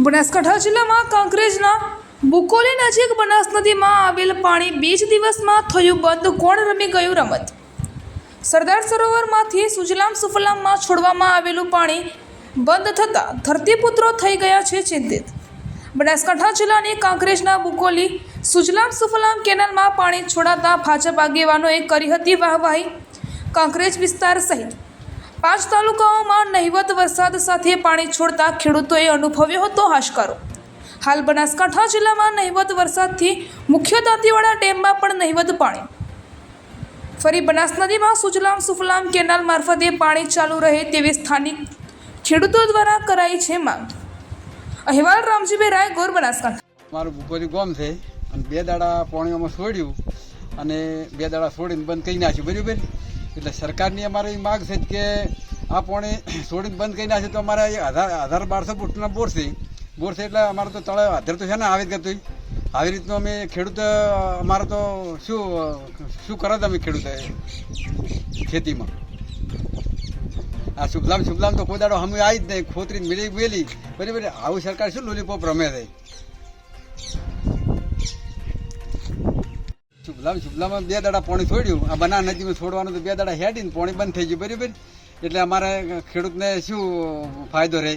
બનાસકાંઠા જિલ્લામાં કાંકરેજના બુકોલી નજીક બનાસ નદીમાં આવેલ પાણી 2 દિવસમાં થયું બંધ. કોણ રમી ગયું રમત? સરદાર સરોવરમાંથી સુજલામ સુફલામમાં છોડવામાં આવેલું પાણી બંધ થતાં ધરતીપુત્રો થઈ ગયા છે ચિંતિત. બનાસકાંઠા જિલ્લાની કાંકરેજના બુકોલી સુજલામ સુફલામ કેનાલમાં પાણી છોડાતા ભાજપ આગેવાનોએ કરી હતી વાહવાહી. કાંકરેજ વિસ્તાર સહિત 5 તાલુકાઓમાં નહિવત વરસાદ સાથે પાણી છોડતા ખેડૂતોએ અનુભવ્યો હતો હાશકારો. હાલ બનાસકાંઠા જિલ્લામાં નહિવત વરસાદથી મુખ્ય દાંતીવાડા ડેમમાં પણ નહિવત પાણી. ફરી બનાસ નદીમાં સુજલામ સુફલામ કેનાલ મારફતે પાણી ચાલુ રહે તેવી સ્થાનિક ખેડૂતો દ્વારા કરાઈ છે માંગ. અહેવાલ રામજીભાઈ રાય, ગોર, બનાસકાંઠા. મારું બુકોલી ગામ છે અને 2 દાડા પાણીમાં છોડ્યું અને 2 દાડા છોડીને બંધ કરી નાખ્યું. બરાબર, એટલે સરકારની અમારી માગ છે કે આ પાણી છોડીને બંધ કરી નાખે તો અમારે 1000-1200 ફૂટના બોર છે એટલે અમારે તો તળાવ આધાર તો છે ને આવી કરતું. આવી રીતનું અમે ખેડૂત અમારે તો શું કરે અમે ખેડૂત ખેતીમાં આ શુભલામ તો કોઈ દાડો અમે આવી જ નહીં, ખોતરીને મેલી. બરાબર, આવું સરકાર શું લોલીપોપ રમે છે. શુભલામાં 2 દાડા પાણી છોડ્યું. આ બનાસ નદીમાં છોડવાનું તો 2 દાડા હેડીને પાણી બંધ થઈ ગયું. બરાબર, એટલે અમારે ખેડૂતને શું ફાયદો રહે?